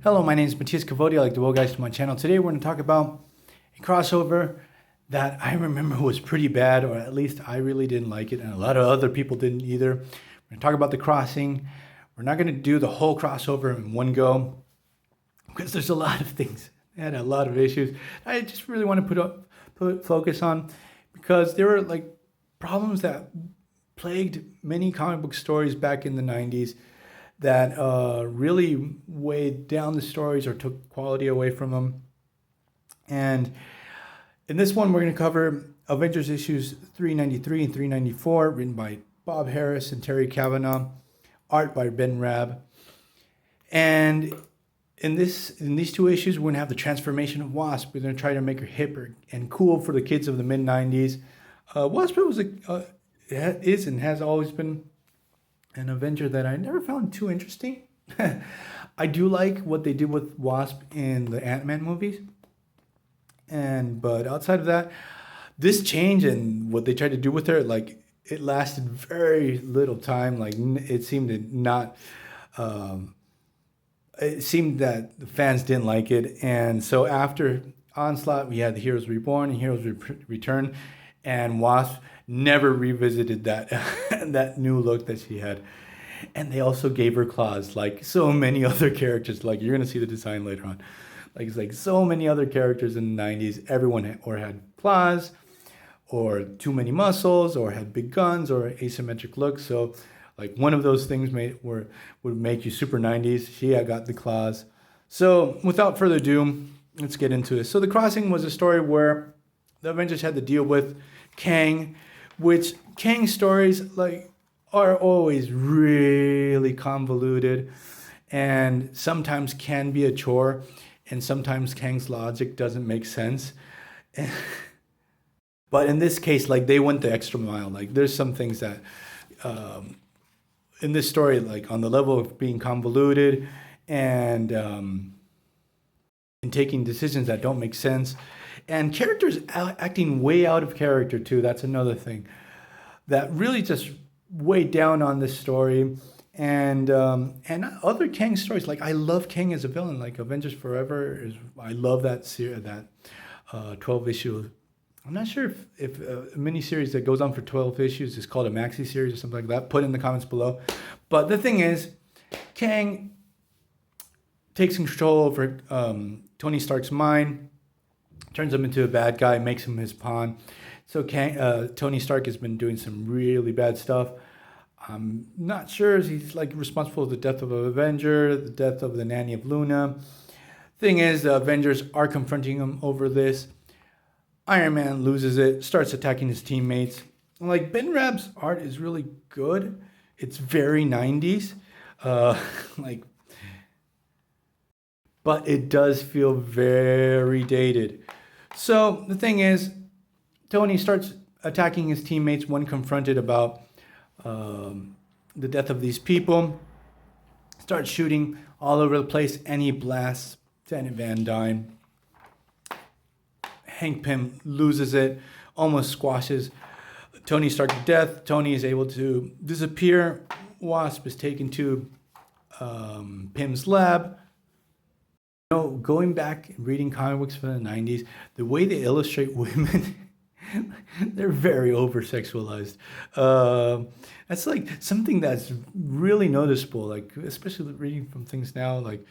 Hello, my name is Matthias Cavodi. I'd like to welcome you guys to my channel. Today we're going to talk about a crossover that I remember was pretty bad, or at least I really didn't like it, and a lot of other people didn't either. We're going to talk about the crossing. We're not going to do the whole crossover in one go because there's a lot of things and a lot of issues I just really want to put focus on, because there were like problems that plagued many comic book stories back in the 90s that really weighed down the stories or took quality away from them. And in this one, we're going to cover Avengers issues 393 and 394, written by Bob Harris and Terry Kavanagh, art by Ben Raab. And in these two issues, we're going to have the transformation of Wasp. We're going to try to make her hipper and cool for the kids of the mid-90s. Wasp is and has always been an Avenger that I never found too interesting. I do like what they did with Wasp in the Ant-Man movies. But outside of that, this change and what they tried to do with her, like, it lasted very little time. Like, it seemed to not, it seemed that the fans didn't like it. And so after Onslaught, we had the Heroes Reborn and Heroes Return, and Wasp never revisited that that new look that she had. And they also gave her claws, like so many other characters. Like, you're gonna see the design later on. Like, it's like so many other characters in the 90s. Everyone had claws, or too many muscles, or had big guns, or asymmetric looks. So like, one of those things would make you super 90s. She had got the claws. So without further ado, let's get into it. So the Crossing was a story where the Avengers had to deal with Kang, which Kang stories are always really convoluted and sometimes can be a chore, and sometimes Kang's logic doesn't make sense. But in this case, like, they went the extra mile. Like, there's some things that in this story, like, on the level of being convoluted and taking decisions that don't make sense. And characters acting way out of character, too. That's another thing that really just weighed down on this story. And other Kang stories. Like, I love Kang as a villain. Like, Avengers Forever I love that 12 issue. I'm not sure if a miniseries that goes on for 12 issues is called a maxi series or something like that. Put in the comments below. But the thing is, Kang takes control over Tony Stark's mind, turns him into a bad guy, makes him his pawn. So Tony Stark has been doing some really bad stuff. I'm not sure if he's like responsible for the death of an Avenger, the death of the nanny of Luna. Thing is, the Avengers are confronting him over this. Iron Man loses it, starts attacking his teammates. Like, Ben Raab's art is really good. It's very 90s. But it does feel very dated. So the thing is, Tony starts attacking his teammates when confronted about the death of these people. Starts shooting all over the place, and he blasts Janet Van Dyne. Hank Pym loses it, almost squashes Tony Stark to death. Tony is able to disappear. Wasp is taken to Pym's lab. You know, going back and reading comic books from the 90s, the way they illustrate women, they're very over-sexualized. That's like something that's really noticeable, like, especially reading from things now, like,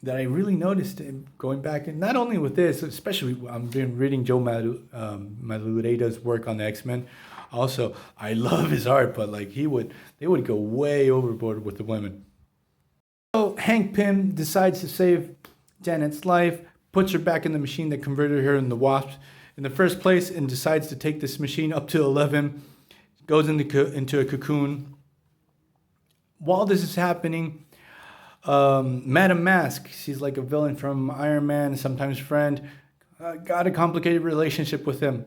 that I really noticed going back. And not only with this, especially I'm reading Joe Madureida's work on the X-Men. Also, I love his art, but like, they would go way overboard with the women. So Hank Pym decides to save Janet's life, puts her back in the machine that converted her into Wasp in the first place, and decides to take this machine up to 11, goes into a cocoon. While this is happening, Madame Mask, she's like a villain from Iron Man, sometimes friend, got a complicated relationship with him.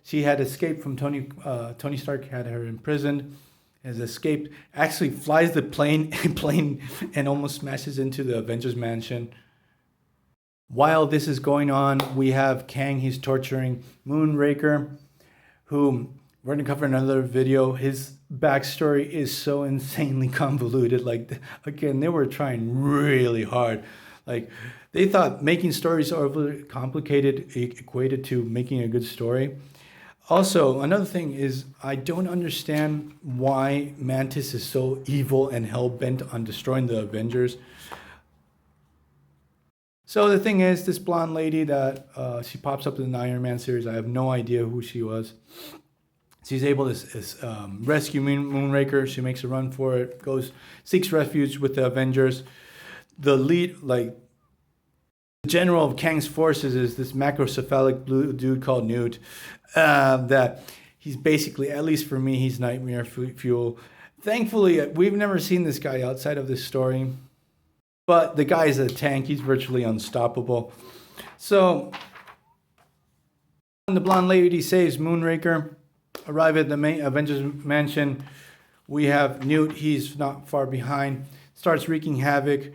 She had escaped from Tony Stark had her imprisoned, has escaped, actually flies the plane and almost smashes into the Avengers mansion. While this is going on, we have Kang, he's torturing Moonraker, who We're gonna cover another video. His backstory is so insanely convoluted. Like, again, they were trying really hard. Like, they thought making stories overly complicated equated to making a good story. Also, another thing is I don't understand why Mantis is so evil and hell-bent on destroying the Avengers. So the thing is, this blonde lady that she pops up in the Iron Man series, I have no idea who she was. She's able to rescue Moonraker. She makes a run for it, seeks refuge with the Avengers. The lead, like, the general of Kang's forces is this macrocephalic blue dude called Newt. That he's basically, at least for me, he's nightmare fuel. Thankfully, we've never seen this guy outside of this story. But the guy is a tank. He's virtually unstoppable. So, when the blonde lady saves Moonraker, arrive at the main Avengers mansion, we have Newt. He's not far behind. Starts wreaking havoc.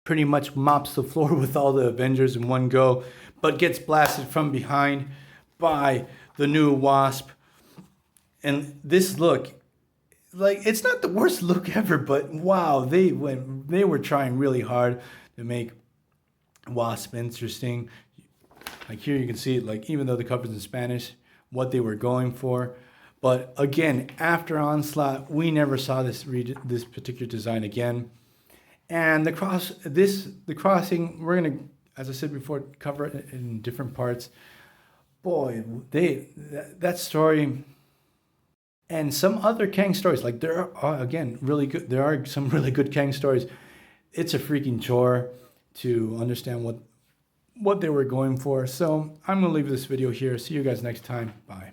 Pretty much mops the floor with all the Avengers in one go, but gets blasted from behind by the new Wasp. And this look, like, it's not the worst look ever, but wow, they were trying really hard to make Wasp interesting. Like, here you can see it, like, even though the cover's in Spanish, what they were going for. But again, after Onslaught, we never saw this particular design again. And the crossing, we're gonna, as I said before, cover it in different parts. Boy, that story and some other Kang stories, like, there are, again, really good. There are some really good Kang stories. It's a freaking chore to understand what they were going for. So I'm gonna leave this video here. See you guys next time. Bye.